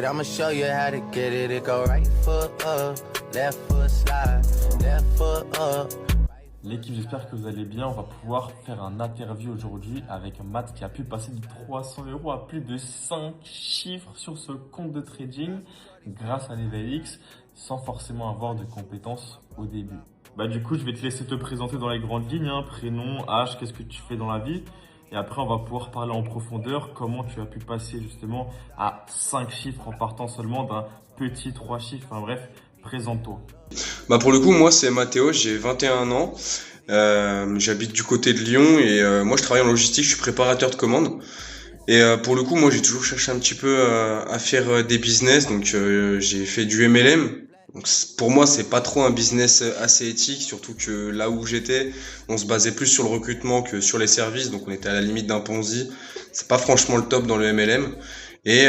I'ma show you how to get it. It go right foot up, left foot slide, left foot up. L'équipe, j'espère que vous allez bien. On va pouvoir faire un interview aujourd'hui avec Matt qui a pu passer de 300 € à plus de 5 chiffres sur ce compte de trading grâce à l'EVLX sans forcément avoir de compétences au début. Du coup, je vais te laisser te présenter dans les grandes lignes, hein. Prénom, âge, qu'est-ce que tu fais dans la vie. Et après, on va pouvoir parler en profondeur comment tu as pu passer justement à 5 chiffres en partant seulement d'un petit 3 chiffres. Enfin bref, présente-toi. Pour le coup, moi, c'est Mathéo, j'ai 21 ans. J'habite du côté de Lyon et moi, je travaille en logistique, je suis préparateur de commandes. Et pour le coup, moi, j'ai toujours cherché un petit peu à faire des business. Donc, j'ai fait du MLM. Donc, pour moi, c'est pas trop un business assez éthique, surtout que là où j'étais, on se basait plus sur le recrutement que sur les services. Donc, on était à la limite d'un Ponzi. C'est pas franchement le top dans le MLM. Et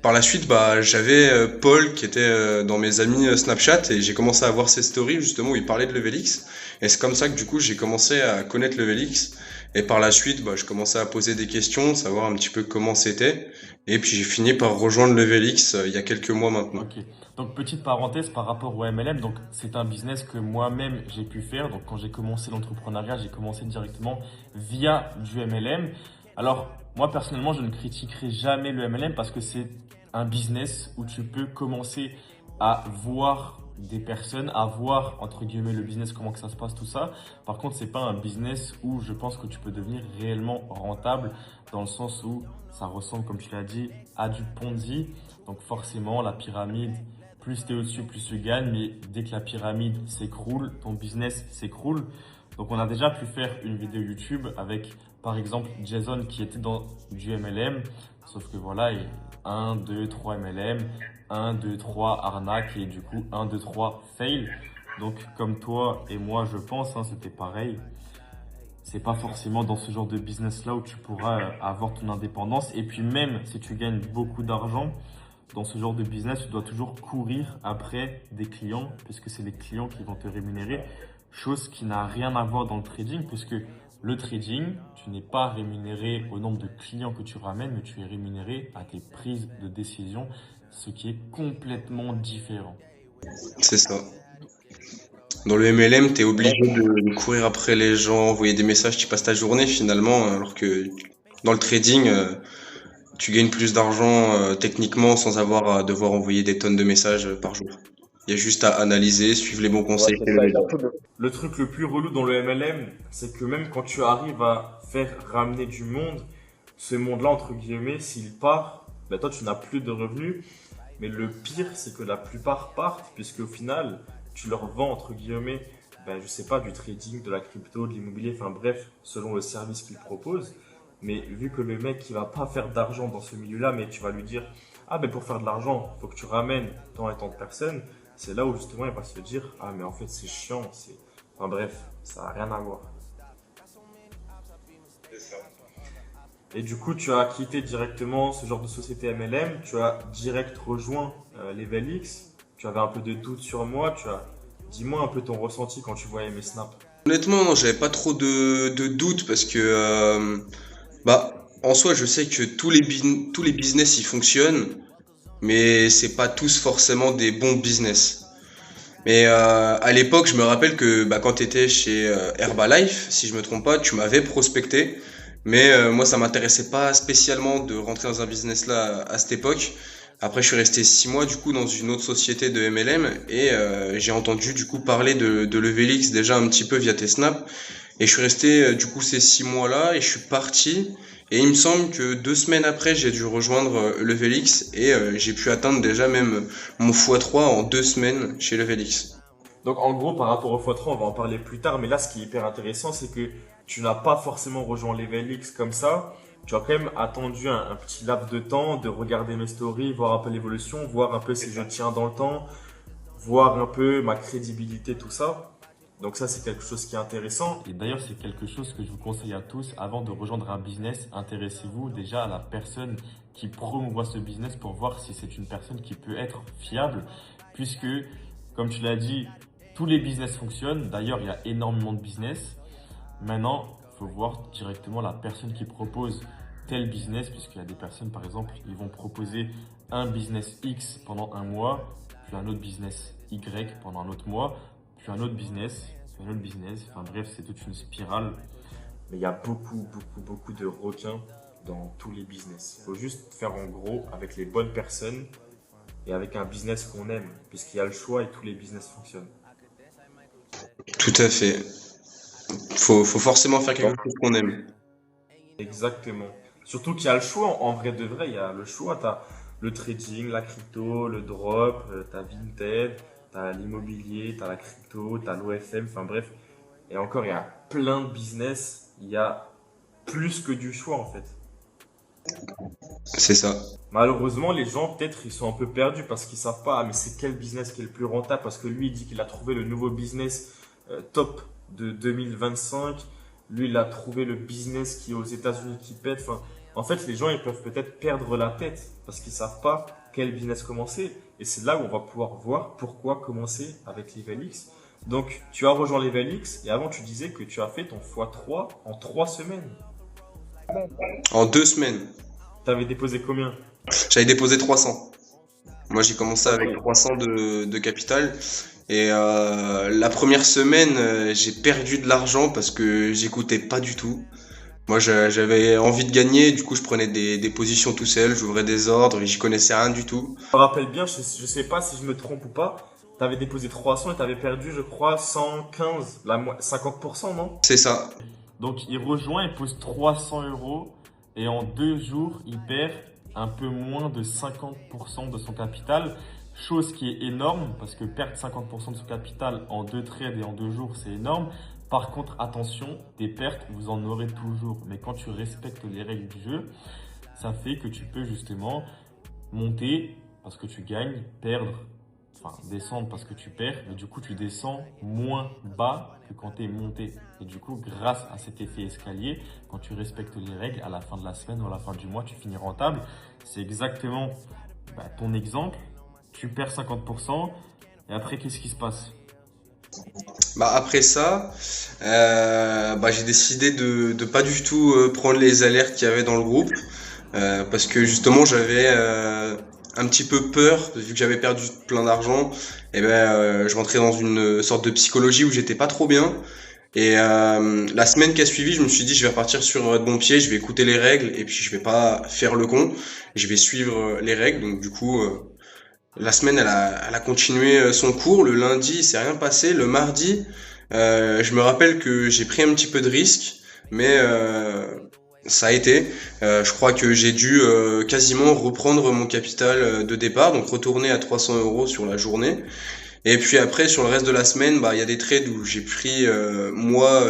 par la suite, j'avais Paul qui était dans mes amis Snapchat et j'ai commencé à voir ses stories justement où il parlait de Levelix. Et c'est comme ça que du coup j'ai commencé à connaître Levelix. Et par la suite, je commençais à poser des questions, savoir un petit peu comment c'était. Et puis j'ai fini par rejoindre Levelix il y a quelques mois maintenant. Ok. Donc petite parenthèse par rapport au MLM, donc c'est un business que moi-même j'ai pu faire. Donc quand j'ai commencé l'entrepreneuriat, j'ai commencé directement via du MLM. Alors moi personnellement, je ne critiquerai jamais le MLM parce que c'est un business où tu peux commencer à voir des personnes, à voir entre guillemets le business, comment que ça se passe, tout ça. Par contre, c'est pas un business où je pense que tu peux devenir réellement rentable dans le sens où ça ressemble, comme tu l'as dit, à du Ponzi. Donc forcément, la pyramide, plus tu es au-dessus, plus tu gagnes. Mais dès que la pyramide s'écroule, ton business s'écroule. Donc on a déjà pu faire une vidéo YouTube avec, par exemple, Jason qui était dans du MLM. Sauf que voilà, 1, 2, 3 MLM, 1, 2, 3 arnaque et du coup 1, 2, 3 fail. Donc comme toi et moi je pense, c'était pareil. C'est pas forcément dans ce genre de business là où tu pourras avoir ton indépendance. Et puis même si tu gagnes beaucoup d'argent, dans ce genre de business, tu dois toujours courir après des clients puisque c'est les clients qui vont te rémunérer. Chose qui n'a rien à voir dans le trading puisque le trading, tu n'es pas rémunéré au nombre de clients que tu ramènes, mais tu es rémunéré à tes prises de décision, ce qui est complètement différent. C'est ça. Dans le MLM, t'es obligé de courir après les gens, envoyer des messages, tu passes ta journée finalement, alors que dans le trading, tu gagnes plus d'argent techniquement sans avoir à devoir envoyer des tonnes de messages par jour. Il y a juste à analyser, suivre les bons conseils. Le truc le plus relou dans le MLM, c'est que même quand tu arrives à faire ramener du monde, ce monde-là, entre guillemets, s'il part, toi, tu n'as plus de revenus. Mais le pire, c'est que la plupart partent, puisque au final, tu leur vends, entre guillemets, je sais pas, du trading, de la crypto, de l'immobilier, enfin bref, selon le service qu'ils proposent. Mais vu que le mec, il va pas faire d'argent dans ce milieu-là, mais tu vas lui dire, pour faire de l'argent, il faut que tu ramènes tant et tant de personnes. C'est là où justement il va se dire, mais en fait c'est chiant, enfin bref, ça n'a rien à voir. Et du coup, tu as quitté directement ce genre de société MLM, tu as direct rejoint l'EVLX, tu avais un peu de doute sur moi, dis-moi un peu ton ressenti quand tu voyais mes snaps. Honnêtement, non, j'avais pas trop de doutes parce que en soi, je sais que tous les business ils fonctionnent, mais c'est pas tous forcément des bons business. Mais à l'époque, je me rappelle que quand tu étais chez Herbalife, si je me trompe pas, tu m'avais prospecté. Mais moi, ça m'intéressait pas spécialement de rentrer dans un business là à cette époque. Après, je suis resté 6 mois du coup dans une autre société de MLM et j'ai entendu du coup parler de Levelix déjà un petit peu via tes snaps. Et je suis resté du coup ces 6 mois là et je suis parti. Et il me semble que 2 semaines après, j'ai dû rejoindre Levelix et j'ai pu atteindre déjà même mon x3 en 2 semaines chez Levelix. Donc en gros, par rapport au x3, on va en parler plus tard, mais là ce qui est hyper intéressant, c'est que tu n'as pas forcément rejoint l'EVLX comme ça. Tu as quand même attendu un petit laps de temps, de regarder mes stories, voir un peu l'évolution, voir un peu si je tiens dans le temps, voir un peu ma crédibilité, tout ça. Donc ça, c'est quelque chose qui est intéressant. Et d'ailleurs, c'est quelque chose que je vous conseille à tous. Avant de rejoindre un business, intéressez-vous déjà à la personne qui promouvoit ce business pour voir si c'est une personne qui peut être fiable. Puisque, comme tu l'as dit, tous les business fonctionnent. D'ailleurs, il y a énormément de business. Maintenant, il faut voir directement la personne qui propose tel business, puisqu'il y a des personnes, par exemple, ils vont proposer un business X pendant un mois, puis un autre business Y pendant un autre mois, puis un autre business, puis un autre business. Enfin bref, c'est toute une spirale. Mais il y a beaucoup de requins dans tous les business. Il faut juste faire en gros avec les bonnes personnes et avec un business qu'on aime, puisqu'il y a le choix et tous les business fonctionnent. Tout à fait. Faut forcément faire quelque chose qu'on aime. Exactement. Surtout qu'il y a le choix, en vrai de vrai, il y a le choix. Tu as le trading, la crypto, le drop, tu as Vinted, tu as l'immobilier, tu as la crypto, tu as l'OFM, enfin bref. Et encore, il y a plein de business, il y a plus que du choix en fait. C'est ça. Malheureusement, les gens, peut-être, ils sont un peu perdus parce qu'ils savent pas, ah, mais c'est quel business qui est le plus rentable? Parce que lui, il dit qu'il a trouvé le nouveau business top de 2025. Lui, il a trouvé le business qui est aux États-Unis qui pète. Enfin, en fait, les gens, ils peuvent peut-être perdre la tête parce qu'ils savent pas quel business commencer. Et c'est là où on va pouvoir voir pourquoi commencer avec LevelX. Donc, tu as rejoint LevelX et avant, tu disais que tu as fait ton x3 en 3 semaines. En 2 semaines, Tu avais déposé combien? j'avais déposé 300. Moi, j'ai commencé avec 300 de capital. Et la première semaine, j'ai perdu de l'argent parce que j'écoutais pas du tout. Moi, j'avais envie de gagner, du coup, je prenais des positions tout seul, j'ouvrais des ordres et j'y connaissais rien du tout. Je me rappelle bien, je sais pas si je me trompe ou pas, tu avais déposé 300 et tu avais perdu, je crois, 115, 50%, non? C'est ça. Donc il rejoint, il pose 300 € et en 2 jours, il perd un peu moins de 50% de son capital. Chose qui est énorme parce que perdre 50% de son capital en 2 trades et en 2 jours, c'est énorme. Par contre, attention, des pertes, vous en aurez toujours. Mais quand tu respectes les règles du jeu, ça fait que tu peux justement monter parce que tu gagnes, perdre, enfin descendre parce que tu perds. Mais du coup, tu descends moins bas que quand tu es monté. Et du coup, grâce à cet effet escalier, quand tu respectes les règles, à la fin de la semaine ou à la fin du mois, tu finis rentable. C'est exactement ton exemple. Tu perds 50% et après, qu'est-ce qui se passe? Après ça, j'ai décidé de pas du tout prendre les alertes qu'il y avait dans le groupe parce que justement j'avais un petit peu peur vu que j'avais perdu plein d'argent. Et je rentrais dans une sorte de psychologie où j'étais pas trop bien. Et la semaine qui a suivi, je me suis dit je vais repartir sur de bon pied, je vais écouter les règles et puis je vais pas faire le con, je vais suivre les règles. Donc du coup la semaine, elle a continué son cours. Le lundi, il s'est rien passé. Le mardi, je me rappelle que j'ai pris un petit peu de risque, mais ça a été. Je crois que j'ai dû quasiment reprendre mon capital de départ, donc retourner à 300 € sur la journée. Et puis après, sur le reste de la semaine, il y a des trades où j'ai pris moi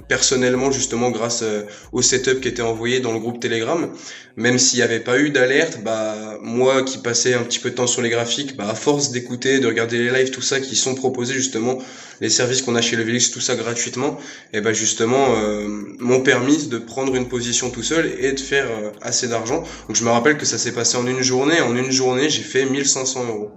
personnellement justement grâce au setup qui était envoyé dans le groupe Telegram. Même s'il n'y avait pas eu d'alerte, moi qui passais un petit peu de temps sur les graphiques, à force d'écouter, de regarder les lives, tout ça qui sont proposés justement, les services qu'on a chez LevelX, tout ça gratuitement, et justement m'ont permis de prendre une position tout seul et de faire assez d'argent. Donc je me rappelle que ça s'est passé en une journée. En une journée, j'ai fait 1500 €.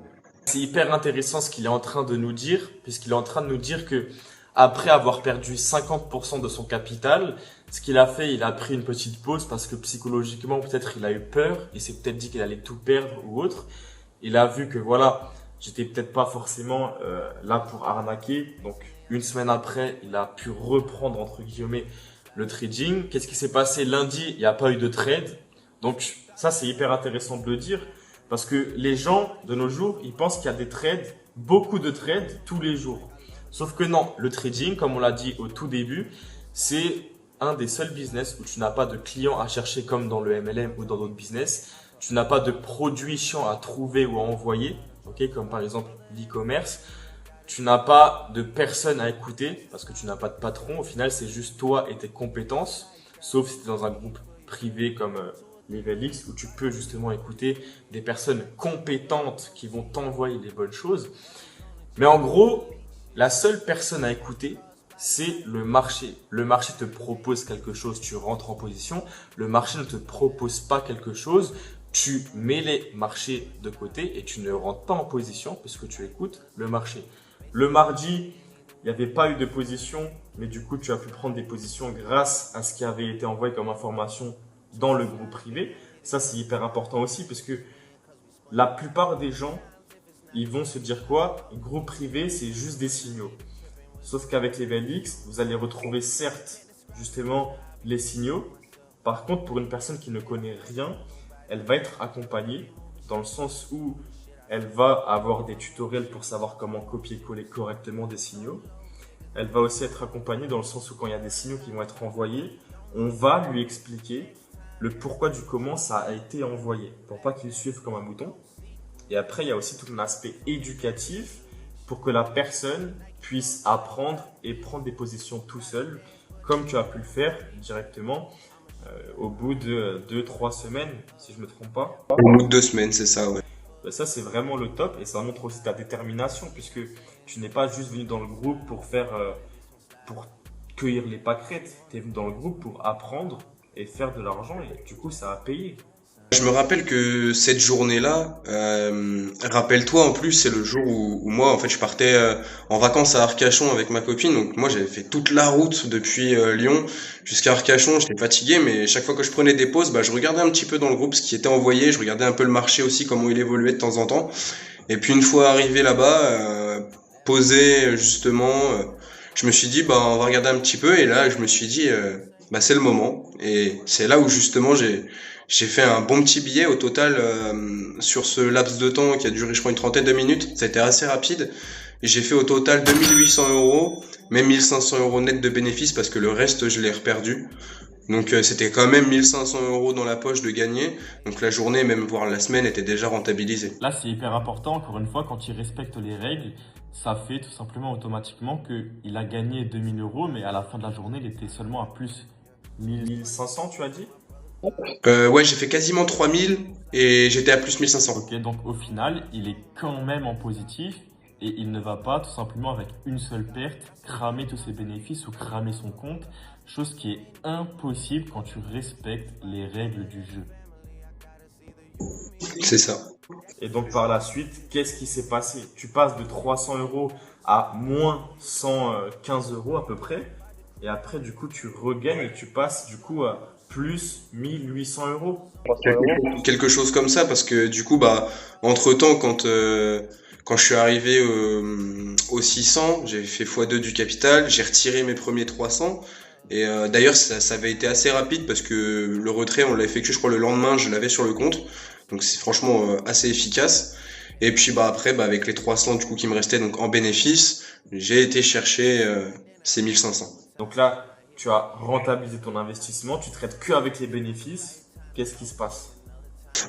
C'est hyper intéressant ce qu'il est en train de nous dire, puisqu'il est en train de nous dire que après avoir perdu 50% de son capital, ce qu'il a fait, il a pris une petite pause parce que psychologiquement, peut-être il a eu peur, il s'est peut-être dit qu'il allait tout perdre ou autre. Il a vu que voilà, j'étais peut-être pas forcément là pour arnaquer. Donc une semaine après, il a pu reprendre entre guillemets le trading. Qu'est-ce qui s'est passé lundi? Il n'y a pas eu de trade. Donc ça, c'est hyper intéressant de le dire. Parce que les gens, de nos jours, ils pensent qu'il y a des trades, beaucoup de trades tous les jours. Sauf que non, le trading, comme on l'a dit au tout début, c'est un des seuls business où tu n'as pas de clients à chercher comme dans le MLM ou dans d'autres business. Tu n'as pas de produits chiants à trouver ou à envoyer, comme par exemple l'e-commerce. Tu n'as pas de personnes à écouter parce que tu n'as pas de patron. Au final, c'est juste toi et tes compétences, sauf si tu es dans un groupe privé comme LevelX où tu peux justement écouter des personnes compétentes qui vont t'envoyer des bonnes choses. Mais en gros, la seule personne à écouter, c'est le marché. Le marché te propose quelque chose, tu rentres en position. Le marché ne te propose pas quelque chose, tu mets les marchés de côté et tu ne rentres pas en position puisque tu écoutes le marché. Le mardi, il n'y avait pas eu de position, mais du coup, tu as pu prendre des positions grâce à ce qui avait été envoyé comme information dans le groupe privé. Ça, c'est hyper important aussi parce que la plupart des gens, ils vont se dire quoi? Groupe privé, c'est juste des signaux. Sauf qu'avec Level X, vous allez retrouver certes, justement, les signaux. Par contre, pour une personne qui ne connaît rien, elle va être accompagnée dans le sens où elle va avoir des tutoriels pour savoir comment copier-coller correctement des signaux. Elle va aussi être accompagnée dans le sens où quand il y a des signaux qui vont être envoyés, on va lui expliquer le pourquoi du comment ça a été envoyé pour pas qu'il suive comme un mouton. Et après, il y a aussi tout un aspect éducatif pour que la personne puisse apprendre et prendre des positions tout seul, comme tu as pu le faire directement au bout de 2-3 semaines, si je ne me trompe pas. Au bout de 2 semaines, c'est ça, ouais. Ben ça, c'est vraiment le top et ça montre aussi ta détermination puisque tu n'es pas juste venu dans le groupe pour cueillir les pâquerettes. Tu es venu dans le groupe pour apprendre et faire de l'argent et du coup, ça a payé. Je me rappelle que cette journée-là, rappelle-toi en plus, c'est le jour où moi, en fait, je partais en vacances à Arcachon avec ma copine. Donc moi, j'avais fait toute la route depuis Lyon jusqu'à Arcachon. J'étais fatigué, mais chaque fois que je prenais des pauses, bah, je regardais un petit peu dans le groupe ce qui était envoyé. Je regardais un peu le marché aussi, comment il évoluait de temps en temps. Et puis une fois arrivé là-bas, posé justement, je me suis dit, bah, on va regarder un petit peu. Et là, je me suis dit, bah, c'est le moment. Et c'est là où justement j'ai fait un bon petit billet au total sur ce laps de temps qui a duré je crois une trentaine de minutes. Ça a été assez rapide. Et j'ai fait au total 2800 euros, même 1500 euros net de bénéfices parce que le reste je l'ai reperdu. Donc c'était quand même 1500 euros dans la poche de gagner. Donc la journée, même voire la semaine était déjà rentabilisée. Là, c'est hyper important, encore une fois, quand il respecte les règles, ça fait tout simplement automatiquement qu'il a gagné 2000 euros, mais à la fin de la journée, il était seulement à plus 1500, tu as dit? Ouais, j'ai fait quasiment 3000 et j'étais à plus 1500. Ok, donc au final, il est quand même en positif et il ne va pas tout simplement avec une seule perte cramer tous ses bénéfices ou cramer son compte, chose qui est impossible quand tu respectes les règles du jeu. C'est ça. Et donc par la suite, qu'est-ce qui s'est passé? Tu passes de 300 euros à moins 115 euros à peu près. Et après, du coup, tu regagnes et tu passes du coup à plus 1800 euros. Quelque chose comme ça parce que du coup bah entre-temps quand je suis arrivé au 600, j'ai fait x2 du capital, j'ai retiré mes premiers 300 et d'ailleurs ça avait été assez rapide parce que le retrait on l'a effectué je crois le lendemain, je l'avais sur le compte. Donc c'est franchement assez efficace. Et puis bah après bah avec les 300 du coup qui me restaient donc en bénéfice, j'ai été chercher ces 1500. Donc là, tu as rentabilisé ton investissement, tu traites que avec les bénéfices. Qu'est-ce qui se passe?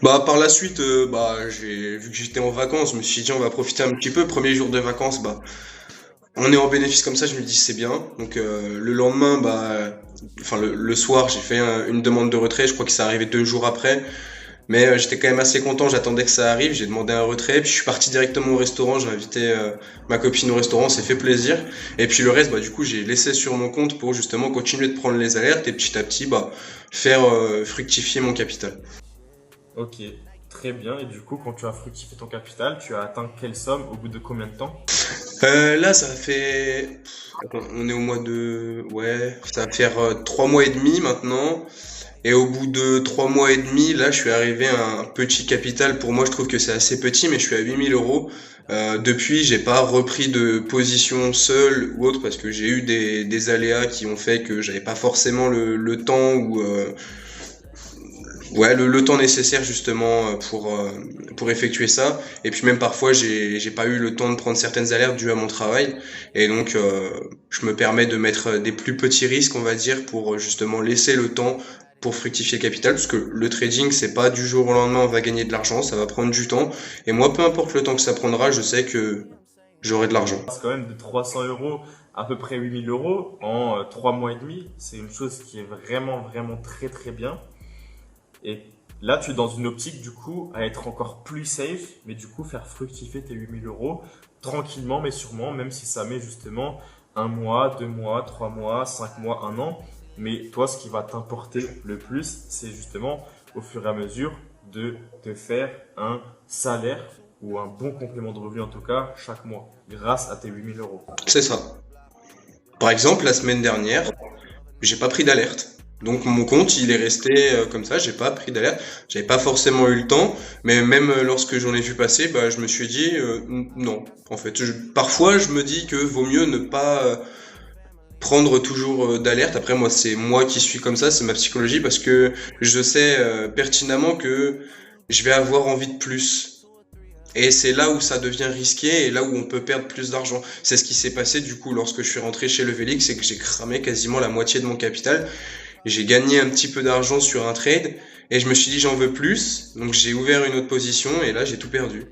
Bah par la suite bah j'ai vu que j'étais en vacances, je me suis dit on va profiter un petit peu. Premier jour de vacances, bah on est en bénéfice comme ça, je me dis c'est bien. Donc le lendemain bah enfin le soir, j'ai fait une demande de retrait, je crois que ça arrivait 2 jours après. Mais j'étais quand même assez content, j'attendais que ça arrive, j'ai demandé un retrait, puis je suis parti directement au restaurant, j'ai invité ma copine au restaurant, on s'est fait plaisir. Et puis le reste, bah du coup, j'ai laissé sur mon compte pour justement continuer de prendre les alertes et petit à petit, bah faire fructifier mon capital. Ok, très bien. Et du coup, quand tu as fructifié ton capital, tu as atteint quelle somme au bout de combien de temps? Là, ça fait... Attends, on est au mois de... Ouais, ça va faire 3 mois et demi maintenant. Et au bout de 3 mois et demi, là, je suis arrivé à un petit capital. Pour moi, je trouve que c'est assez petit, mais je suis à 8000 euros. Depuis, j'ai pas repris de position seul ou autre parce que j'ai eu des aléas qui ont fait que j'avais pas forcément le temps ou ouais le temps nécessaire justement pour effectuer ça. Et puis même parfois, j'ai pas eu le temps de prendre certaines alertes dues à mon travail. Et donc, je me permets de mettre des plus petits risques, on va dire, pour justement laisser le temps pour fructifier le capital, parce que le trading, c'est pas du jour au lendemain, on va gagner de l'argent, ça va prendre du temps. Et moi, peu importe le temps que ça prendra, je sais que j'aurai de l'argent. C'est quand même de 300 euros, à peu près 8000 euros en 3 mois et demi. C'est une chose qui est vraiment, vraiment très, très bien. Et là, tu es dans une optique, du coup, à être encore plus safe, mais du coup, faire fructifier tes 8000 euros tranquillement, mais sûrement, même si ça met justement 1 mois, 2 mois, 3 mois, 5 mois, 1 an. Mais toi, ce qui va t'importer le plus, c'est justement au fur et à mesure de te faire un salaire ou un bon complément de revenu en tout cas chaque mois grâce à tes 8000 euros. C'est ça. Par exemple, la semaine dernière, j'ai pas pris d'alerte. Donc mon compte, il est resté comme ça, j'ai pas pris d'alerte, j'avais pas forcément eu le temps, mais même lorsque j'en ai vu passer, bah je me suis dit non. En fait, parfois je me dis que vaut mieux ne pas prendre toujours d'alerte. Après moi, c'est moi qui suis comme ça, c'est ma psychologie parce que je sais pertinemment que je vais avoir envie de plus. Et c'est là où ça devient risqué et là où on peut perdre plus d'argent. C'est ce qui s'est passé du coup lorsque je suis rentré chez Levelix, c'est que j'ai cramé quasiment la moitié de mon capital. J'ai gagné un petit peu d'argent sur un trade et je me suis dit j'en veux plus. Donc j'ai ouvert une autre position et là j'ai tout perdu.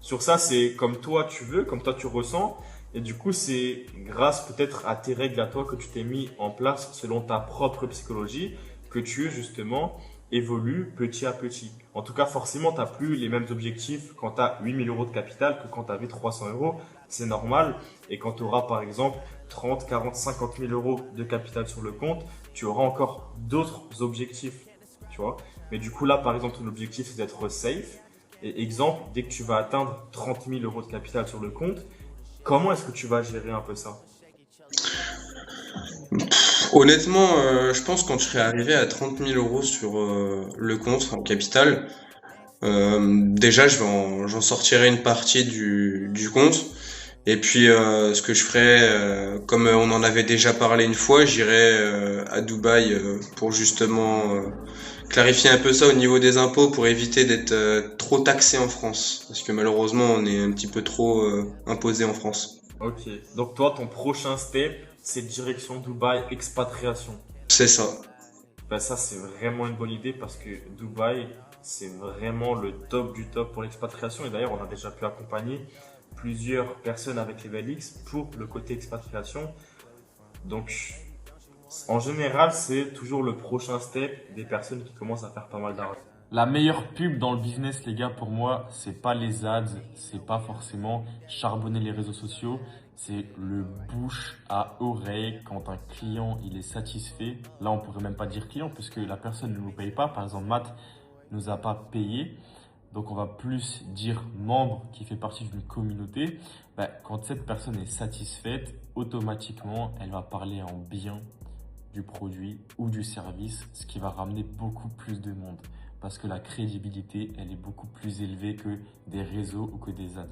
Sur ça, c'est comme toi tu veux, comme toi tu ressens. Et du coup, c'est grâce peut-être à tes règles à toi que tu t'es mis en place selon ta propre psychologie que tu justement évolues petit à petit. En tout cas, forcément, tu n'as plus les mêmes objectifs quand tu as 8 000 € de capital que quand tu avais 300 euros. C'est normal. Et quand tu auras par exemple 30, 40, 50 000 euros de capital sur le compte, tu auras encore d'autres objectifs. Tu vois. Mais du coup, là, par exemple, ton objectif, c'est d'être safe. Et exemple, dès que tu vas atteindre 30 000 euros de capital sur le compte, comment est-ce que tu vas gérer un peu ça? Honnêtement, je pense quand je serai arrivé à 30 000 € sur le compte en capital, déjà j'en sortirai une partie du compte. Et puis ce que je ferai, comme on en avait déjà parlé une fois, j'irai à Dubaï pour justement clarifier un peu ça au niveau des impôts pour éviter d'être trop taxé en France. Parce que malheureusement on est un petit peu trop imposé en France. Ok. Donc toi, ton prochain step, c'est direction Dubaï, expatriation. C'est ça. Ben ça, c'est vraiment une bonne idée parce que Dubaï, c'est vraiment le top du top pour l'expatriation. Et d'ailleurs, on a déjà pu accompagner plusieurs personnes avec Levelix pour le côté expatriation. Donc, en général, c'est toujours le prochain step des personnes qui commencent à faire pas mal d'argent. La meilleure pub dans le business, les gars, pour moi, c'est pas les ads, c'est pas forcément charbonner les réseaux sociaux, c'est le bouche à oreille quand un client il est satisfait. Là, on pourrait même pas dire client puisque la personne ne nous paye pas. Par exemple, Matt nous a pas payé. Donc, on va plus dire membre qui fait partie d'une communauté. Ben, quand cette personne est satisfaite, automatiquement, elle va parler en bien du produit ou du service, ce qui va ramener beaucoup plus de monde. Parce que la crédibilité, elle est beaucoup plus élevée que des réseaux ou que des ads.